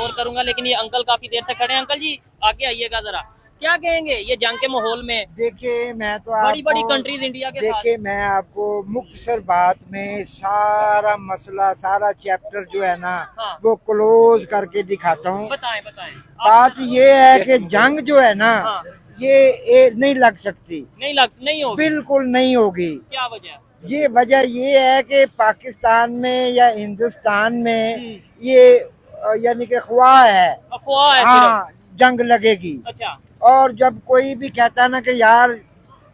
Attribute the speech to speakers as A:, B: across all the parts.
A: और करूंगा, लेकिन ये अंकल काफी देर से खड़े हैं। अंकल जी आगे आइएगा जरा, क्या कहेंगे ये जंग के माहौल में?
B: देखिए मैं तो
A: बड़ी बड़ी
B: आपको
A: कंट्रीज इंडिया के साथ।
B: देखिए मैं आपको मुख्तसर बात में सारा मसला सारा चैप्टर जो है ना
A: हाँ।
B: वो क्लोज करके दिखाता हूँ।
A: बताएं बताएं।
B: बात ये है कि जंग जो है ना
A: हाँ।
B: ये नहीं लग सकती,
A: नहीं होगी।
B: बिल्कुल नहीं होगी।
A: क्या वजह?
B: ये वजह ये है कि पाकिस्तान में या हिंदुस्तान में ये यानी कि ख्वाह है,
A: अफवाह है
B: हाँ
A: सिर्फ।
B: जंग लगेगी।
A: अच्छा।
B: और जब कोई भी कहता है ना कि यार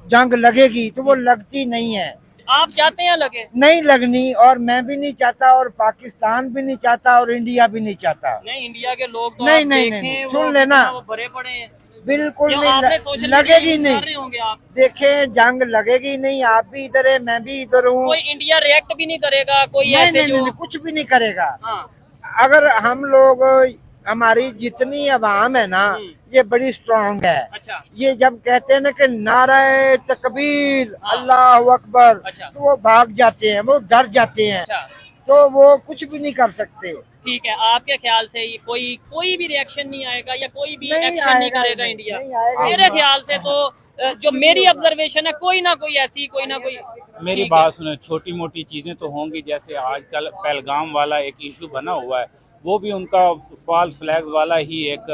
B: जंग लगेगी तो वो लगती नहीं है,
A: आप चाहते हैं लगे?
B: नहीं लगनी। और मैं भी नहीं चाहता और पाकिस्तान भी नहीं चाहता और इंडिया भी नहीं चाहता।
A: नहीं, इंडिया के लोग तो
B: नहीं,
A: आप
B: नहीं,
A: देखें
B: नहीं,
A: वो
B: सुन लेना।
A: वो भरे पड़े हैं।
B: बिल्कुल
A: क्यों,
B: नहीं
A: आपने सोशल
B: लगेगी
A: मीडिया यूज
B: नहीं।
A: कर रहे होंगे आप।
B: देखें जंग लगेगी नहीं, आप भी इधर है मैं भी इधर हूँ।
A: कोई इंडिया रिएक्ट भी नहीं करेगा, कोई
B: नहीं,
A: ऐसे
B: नहीं,
A: जो
B: नहीं, कुछ भी नहीं करेगा।
A: हाँ।
B: अगर हम लोग हमारी जितनी आवाम है ना ये बड़ी स्ट्रांग है।
A: अच्छा।
B: ये जब कहते हैं ना कि नारे तकबीर
A: हाँ।
B: अल्लाह अकबर,
A: अच्छा।
B: तो वो भाग जाते हैं, वो डर जाते हैं।
A: अच्छा।
B: तो वो कुछ भी नहीं कर सकते।
A: ठीक है, आपके ख्याल से ये कोई भी रिएक्शन नहीं आएगा या कोई भी
B: नहीं
A: एक्शन नहीं
B: आएगा,
A: करेगा
B: नहीं,
A: इंडिया?
B: नहीं आएगा।
A: मेरे ख्याल से तो जो मेरी ऑब्जर्वेशन है, कोई ना कोई ऐसी कोई ना कोई।
C: मेरी
A: ठीक
C: बात
A: है।
C: सुनो, छोटी मोटी चीजें तो होंगी, जैसे आजकल पहलगाम वाला एक इशू बना हुआ है, वो भी उनका फॉल्स फ्लैग वाला ही एक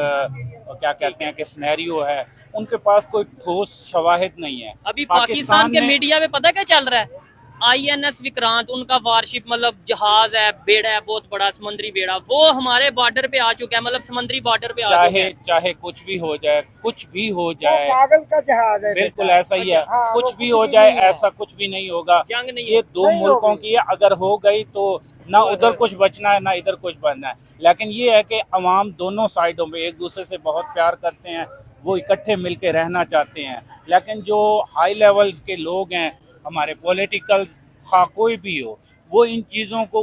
C: क्या कहते हैं कि सिनेरियो है। उनके पास कोई ठोस शवाहिद नहीं है।
A: अभी पाकिस्तान के
C: ने
A: मीडिया में पता क्या चल रहा है? आईएनएस विक्रांत, उनका वारशिप मतलब जहाज है, बेड़ा है बहुत बड़ा, समुद्री बेड़ा, वो हमारे बॉर्डर पे आ चुका है, मतलब समुद्री बॉर्डर पे आ चुका
C: चाहे
A: है।
C: चाहे कुछ भी हो जाए, कुछ भी हो
B: वो
C: जाए,
B: कागज का जहाज है
C: बिल्कुल
B: बेटा।
C: ऐसा ही है।
A: अच्छा।
B: हाँ, वो
C: कुछ भी
B: कुछ
C: हो
B: भी
C: जाए
B: नहीं है।
C: ऐसा कुछ भी नहीं होगा।
A: जंग नहीं
C: ये
A: होगी।
C: दो
B: नहीं
C: मुल्कों
B: होगी।
C: की अगर हो गई तो ना उधर कुछ बचना है ना इधर कुछ बचना है। लेकिन ये है कि अवाम दोनों साइडों में एक दूसरे से बहुत प्यार करते हैं, वो इकट्ठे मिलके रहना चाहते हैं। लेकिन जो हाई लेवल्स के लोग हैं, हमारे पॉलिटिकल्स, खा कोई भी हो, वो इन चीज़ों को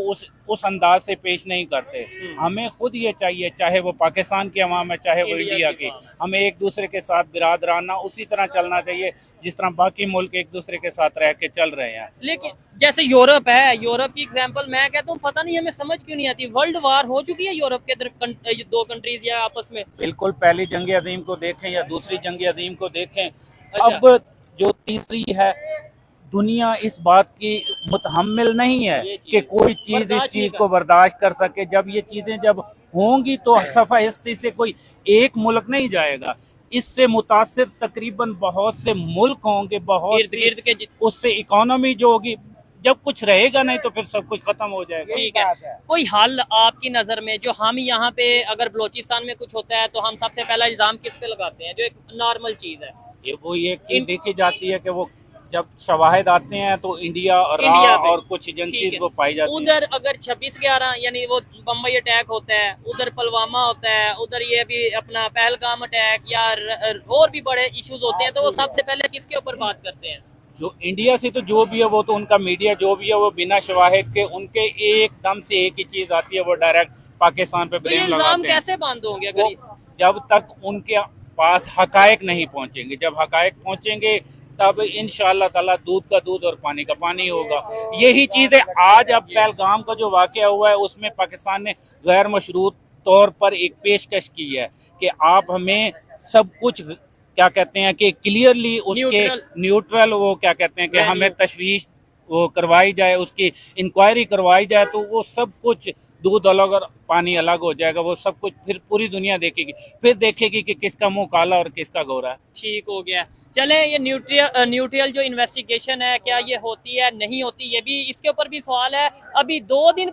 C: उस अंदाज से पेश नहीं करते। हमें खुद ये चाहिए, चाहे वो पाकिस्तान की अवाम है चाहे वो इंडिया की, हमें एक दूसरे के साथ बिरादराना उसी तरह चलना चाहिए जिस तरह बाकी मुल्क एक दूसरे के साथ रह के चल रहे हैं।
A: लेकिन जैसे यूरोप है, यूरोप की एग्जांपल मैं कहता हूँ, पता नहीं हमें समझ क्यों नहीं आती। वर्ल्ड वार हो चुकी है यूरोप के अंदर, दो कंट्रीज या आपस में।
C: बिल्कुल, पहली जंग अजीम को देखें या दूसरी जंग अजीम को देखें।
A: अच्छा।
C: अब जो तीसरी है, दुनिया इस बात की मुतहम्मिल नहीं है कि कोई चीज इस
A: बर्दाश्त नहीं
C: चीज को बर्दाश्त कर सके। जब ये चीजें जब होंगी तो सफाहिस्ती से कोई एक मुल्क नहीं जाएगा, इससे मुतासिर तकरीबन बहुत से मुल्क होंगे, बहुत
A: इर्द गिर्द के।
C: उससे इकोनॉमी जो होगी, जब कुछ रहेगा नहीं तो फिर सब कुछ खत्म हो जाएगा।
A: ठीक है, कोई हल आपकी नजर में? जो हम यहाँ पे अगर बलोचिस्तान में कुछ होता है तो हम सबसे पहला इल्जाम किस पे लगाते हैं, जो एक नॉर्मल चीज है?
C: ये वो एक चीज देखी जाती है कि वो जब शवाहिद आते हैं तो इंडिया
A: पे।
C: और कुछ एजेंसीज वो पाई जाती हैं।
A: उधर अगर 26/11 यानी वो बम्बई अटैक होता है, उधर पुलवामा होता है, उधर ये भी अपना पहलगाम अटैक या और भी बड़े इश्यूज होते हैं, तो वो सबसे पहले किसके ऊपर बात करते हैं?
C: जो इंडिया से तो जो भी है वो तो उनका मीडिया जो भी है वो बिना शवाहिद के उनके एकदम से एक ही चीज आती है, वो डायरेक्ट पाकिस्तान पे
A: तो ये
C: ब्लेम
A: इल्जाम
C: लगाते हैं।
A: कैसे बंद होंगे अगर
C: जब तक उनके पास हकायक नहीं पहुंचेंगे, जब हकायक पहुंचेंगे तब इंशाअल्लाह ताला दूध का दूध और पानी का पानी होगा। यही चीजें आज अब पहलगाम का जो वाकया हुआ है उसमें पाकिस्तान ने गैर मशरूत तौर पर एक पेशकश की है कि आप हमें सब कुछ क्या कहते हैं कि क्लियरली उसके न्यूट्रल वो क्या कहते हैं कि हमें तशवीश वो करवाई जाए, उसकी इंक्वायरी करवाई जाए, तो वो सब कुछ दूध अलग और पानी अलग हो जाएगा। वो सब कुछ फिर पूरी दुनिया देखेगी, फिर देखेगी कि किसका मुंह काला और किसका गोरा है।
A: ठीक हो गया। चले, ये न्यूट्रियल जो इन्वेस्टिगेशन है, क्या ये होती है नहीं होती, ये भी इसके ऊपर भी सवाल है। अभी 2 दिन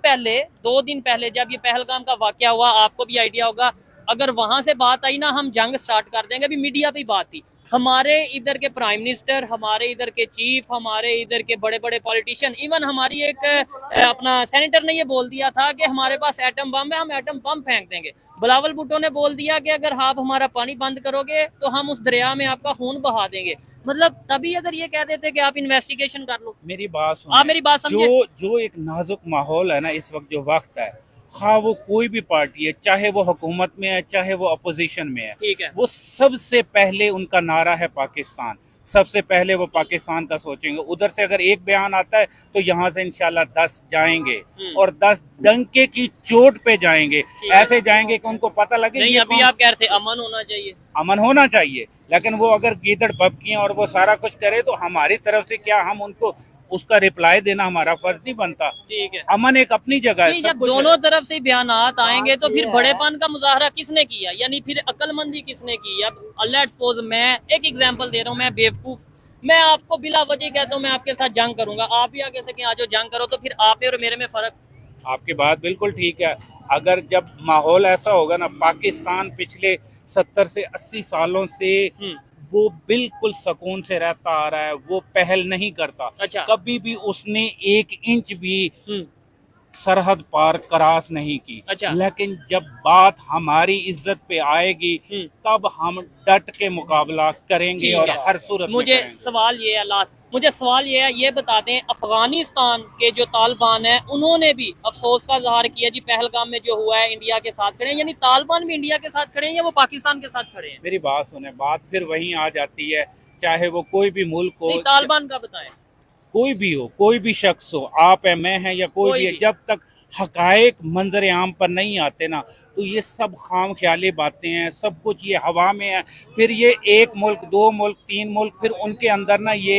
A: पहले जब ये पहलगाम का वाकया हुआ, आपको भी आइडिया होगा, अगर वहां से बात आई ना हम जंग स्टार्ट कर देंगे। अभी मीडिया पे बात थी, हमारे इधर के प्राइम मिनिस्टर, हमारे इधर के चीफ, हमारे इधर के बड़े बड़े पॉलिटिशियन, इवन हमारी एक अपना सेनेटर ने ये बोल दिया था कि हमारे पास एटम बम है, हम एटम बम फेंक देंगे। बिलावल भुट्टो ने बोल दिया कि अगर आप हमारा पानी बंद करोगे तो हम उस दरिया में आपका खून बहा देंगे। मतलब तभी अगर ये कह देते कि आप इन्वेस्टिगेशन कर लो।
C: मेरी बात सुनिए,
A: आप मेरी बात समझे।
C: जो एक नाजुक माहौल है ना इस वक्त, जो वक्त है, खा वो कोई भी पार्टी है, चाहे वो हुकूमत में है चाहे वो अपोजिशन में है,
A: ठीक है,
C: वो सबसे पहले उनका नारा है पाकिस्तान। सबसे पहले वो पाकिस्तान का सोचेंगे। उधर से अगर एक बयान आता है तो यहाँ से इंशाल्लाह 10 जाएंगे और 10 डंके की चोट पे जाएंगे। ऐसे जाएंगे कि उनको पता लगे
A: नहीं,
C: ये
A: अभी आप कह रहे थे अमन होना चाहिए।
C: अमन होना चाहिए, लेकिन वो अगर गीदड़ भभकियां और वो सारा कुछ करे तो हमारी तरफ से क्या हम उनको उसका रिप्लाई देना हमारा फर्ज नहीं बनता।
A: ठीक है,
C: अमन एक अपनी जगह है।
A: नहीं,
C: सब
A: जब
C: कुछ है।
A: दोनों तरफ से बयानात आएंगे तो फिर बड़ेपन का मुजाहरा किसने किया, यानी फिर अक्लमंदी किसने की। अब लेट्स सपोज मैं एक एग्जांपल दे रहा हूँ, मैं बेवकूफ, मैं आपको बिला वजह कहता हूँ मैं आपके साथ जंग करूंगा, आप भी आगे से आ जाओ जंग करो, तो फिर आप और मेरे में फर्क।
C: आपकी बात बिल्कुल ठीक है। अगर जब माहौल ऐसा होगा ना, पाकिस्तान पिछले 70 से 80 सालों से वो बिल्कुल सुकून से रहता आ रहा है, वो पहल नहीं करता।
A: अच्छा।
C: कभी भी उसने 1 इंच भी सरहद पार क्रॉस नहीं की।
A: अच्छा।
C: लेकिन जब बात हमारी इज्जत पे आएगी तब हम डट के मुकाबला करेंगे
A: ठीक
C: और
A: है।
C: हर सूरत में
A: मुझे
C: करेंगे।
A: सवाल ये है, लास्ट मुझे सवाल ये है, ये बता दें अफगानिस्तान के जो तालिबान है उन्होंने भी अफसोस का इजहार किया जी पहलगाम में जो हुआ है इंडिया के साथ खड़े हैं, यानी तालिबान भी इंडिया के साथ खड़े हैं या वो पाकिस्तान के साथ खड़े हैं।
C: मेरी बात सुने, बात फिर वहीं आ जाती है, चाहे वो कोई भी मुल्क हो,
A: नहीं, तालिबान का बताएं।
C: कोई भी हो, कोई भी शख्स हो, आप है, मैं है या कोई भी है, जब तक हकायक मंजर आम पर नहीं आते ना तो ये सब खाम ख्याली बातें हैं, सब कुछ ये हवा में है। फिर ये 1 मुल्क 2 मुल्क 3 मुल्क, फिर उनके अंदर ना ये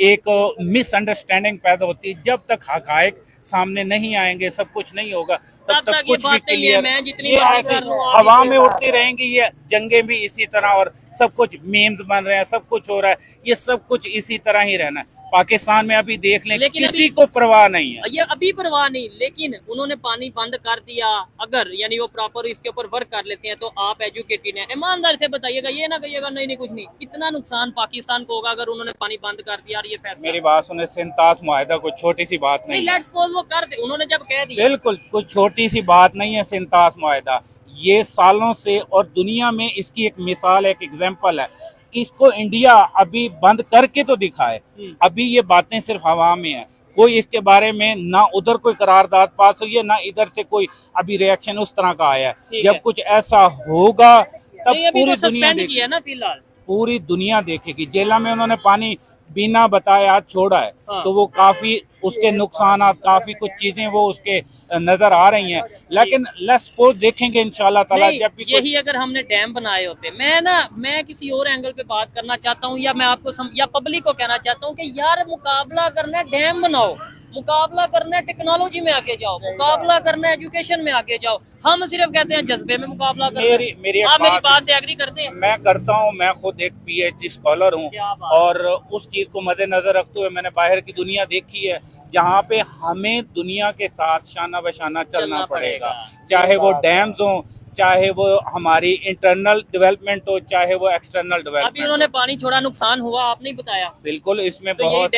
C: एक मिसअंडरस्टैंडिंग पैदा होती है। जब तक हकायक सामने नहीं आएंगे, सब कुछ नहीं होगा, तब तक कुछ भी क्लियर, ये ऐसे हवा में उड़ती रहेंगी। ये जंगें भी इसी तरह और सब कुछ मीम्स बन रहे हैं, सब कुछ हो रहा है, ये सब कुछ इसी तरह ही रहना है। पाकिस्तान में अभी देख लें, किसी को परवाह नहीं है,
A: ये अभी परवाह नहीं, लेकिन उन्होंने पानी बंद कर दिया। अगर यानी वो प्रॉपर इसके ऊपर वर्क कर लेते हैं तो आप एजुकेटेड हैं, ईमानदार से बताइएगा, ये ना कहिएगा नहीं नहीं कुछ नहीं, कितना नुकसान पाकिस्तान को होगा अगर उन्होंने पानी बंद कर दिया। और ये फैसला,
C: मेरी बात सुने, सिंतास मुआहिदा कोई छोटी सी बात नहीं है।
A: लेट्स सपोज वो कर दे, उन्होंने जब कह दिया,
C: बिल्कुल कोई छोटी सी बात नहीं है सिंतास मुआहिदा। ये सालों से, और दुनिया में इसकी एक मिसाल, एक एग्जाम्पल है। इसको इंडिया अभी बंद करके तो दिखाए, अभी ये बातें सिर्फ हवा में है, कोई इसके बारे में ना उधर कोई करारदाद पास हुई है ना इधर से कोई अभी रिएक्शन उस तरह का आया है। जब कुछ ऐसा होगा तब पूरी दुनिया
A: किया ना, फिलहाल
C: पूरी दुनिया देखेगी। जेला में उन्होंने पानी बिना बताए आज छोड़ा है, तो वो काफी उसके नुकसान, काफी कुछ चीजें वो उसके नजर आ रही हैं। लेकिन लेट्स सपोज देखेंगे इंशाल्लाह ताला जब भी
A: यही अगर हमने डैम बनाए होते, मैं किसी और एंगल पे बात करना चाहता हूँ, या मैं आपको या पब्लिक को कहना चाहता हूँ कि यार मुकाबला करना है डैम बनाओ, मुकाबला करना है टेक्नोलॉजी में आगे जाओ, मुकाबला करना है एजुकेशन में आगे जाओ। हम सिर्फ कहते हैं जज्बे में मुकाबला करना।
C: मेरी
A: मेरी बात से एग्री करते हैं?
C: मैं करता हूँ, मैं खुद एक PhD स्कॉलर हूँ और उस चीज को मद्देनजर रखते हुए मैंने बाहर की दुनिया देखी है जहाँ पे हमें दुनिया के साथ शाना बशाना चलना पड़ेगा, चाहे वो डैम्स हो, चाहे वो हमारी इंटरनल डेवलपमेंट हो, चाहे वो एक्सटर्नल डेवलपमेंट।
A: अभी उन्होंने पानी छोड़ा, नुकसान हुआ, आपने बताया।
C: बिल्कुल, इसमें
A: तो
C: बहुत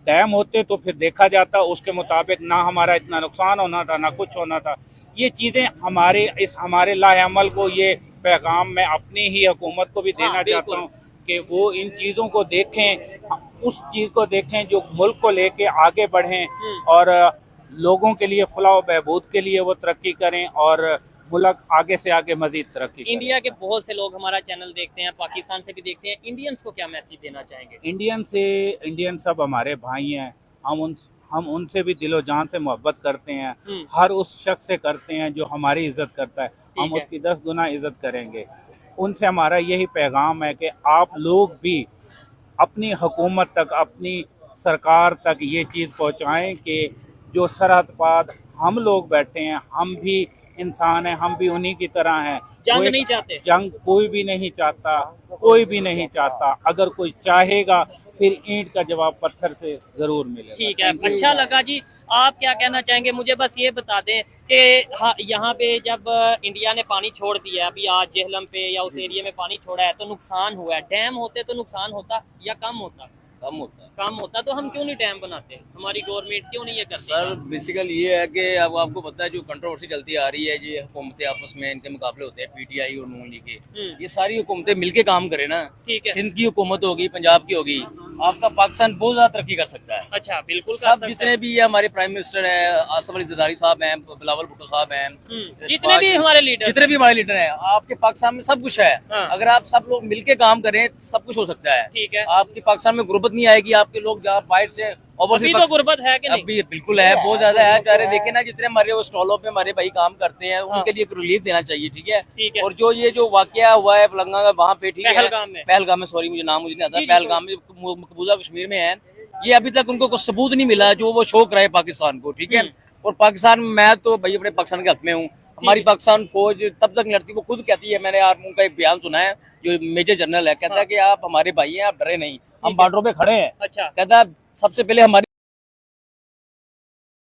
C: डैम होते तो फिर देखा जाता, उसके मुताबिक ना हमारा इतना नुकसान होना था ना कुछ होना था। ये चीजें हमारे लाहेअमल को ये पैगाम मैं अपनी ही हुकूमत को भी देना चाहता हूँ कि वो इन चीजों को देखें, उस चीज को देखें जो मुल्क को लेके आगे बढ़ें और लोगों के लिए फलाह बहबूद के लिए वो तरक्की करें और मुल्क आगे से आगे मजीद तरक्की करें।
A: इंडिया के बहुत से लोग हमारा चैनल देखते हैं, पाकिस्तान से भी देखते हैं, इंडियंस को क्या मैसेज देना चाहेंगे?
C: इंडियन सब हमारे भाई हैं, हम उनसे भी दिलो जान से मोहब्बत करते हैं, हर उस शख्स से करते हैं जो हमारी इज्जत करता है, हम उसकी 10 गुना इज्जत करेंगे। उनसे हमारा यही पैगाम है कि आप लोग भी अपनी हुकूमत तक, अपनी सरकार तक ये चीज़ पहुँचाएँ कि जो सरहद पार हम लोग बैठे हैं, हम भी इंसान हैं, हम भी उन्हीं की तरह हैं।
A: जंग नहीं चाहते,
C: जंग कोई भी नहीं चाहता, कोई भी नहीं चाहता। अगर कोई चाहेगा फिर ईंट का जवाब पत्थर से जरूर मिलेगा।
A: ठीक है, अच्छा लगा जी। आप क्या कहना चाहेंगे? मुझे बस ये बता दें कि हाँ, यहाँ पे जब इंडिया ने पानी छोड़ दिया, अभी आज जेहलम पे या उस एरिया में पानी छोड़ा है तो नुकसान हुआ है। डैम होते तो नुकसान होता या कम होता? कम होता। तो हम क्यों नहीं डैम बनाते? हमारी गवर्नमेंट क्यों नहीं ये करती?
D: सर बेसिकल ये है कि अब आपको पता है जो कंट्रोवर्सी चलती आ रही है, ये हुकूमतें आपस में इनके मुकाबले होते हैं, PTI और नून लीग के, ये सारी हुकूमतें मिलके काम करें ना।
A: ठीक है,
D: सिंध की हुकूमत होगी, पंजाब की होगी, आपका पाकिस्तान बहुत ज्यादा तरक्की कर सकता है।
A: अच्छा, बिल्कुल कर
D: सब
A: सकते
D: जितने
A: हैं।
D: भी हमारे प्राइम मिनिस्टर हैं, आसिफ अली जरदारी साहब हैं, बिलावल भुट्टो साहब हैं,
A: जितने भी हमारे लीडर,
D: जितने भी हमारे लीडर हैं, आपके पाकिस्तान में सब कुछ है।
A: हाँ।
D: अगर आप सब लोग मिलके काम करें सब कुछ हो सकता है।
A: ठीक है।
D: आपके पाकिस्तान में गुर्बत नहीं आएगी, आपके लोग जहाँ बाहर से
A: अभी तो गुर्बत है कि नहीं?
D: अभी बिल्कुल है, बहुत ज्यादा है। चाहे देखे ना जितने हमारे वो स्टॉलों पे हमारे भाई काम करते हैं, उनके लिए एक रिलीफ देना चाहिए। ठीक
A: ठीक है।
D: है। और जो ये जो वाकया हुआ है पलंगा का वहाँ पे, ठीक है,
A: पहलगाम में
D: सॉरी मुझे नाम मुझे नहीं आता,
A: जी,
D: पहलगाम में मकबूजा कश्मीर में है। ये अभी तक उनको कुछ सबूत नहीं मिला जो वो शो कराए पाकिस्तान को। ठीक है। और पाकिस्तान में मैं तो भाई अपने पाकिस्तान के हक में हूँ। हमारी पाकिस्तान फौज तब तक नहीं लड़ती, वो खुद कहती है, मैंने यार उनका एक बयान सुना है जो मेजर जनरल है, कहता है कि आप हमारे भाई हैं, आप डरे नहीं, हम बॉर्डरों पे खड़े हैं।
A: अच्छा।
D: कहता है सबसे पहले हमारी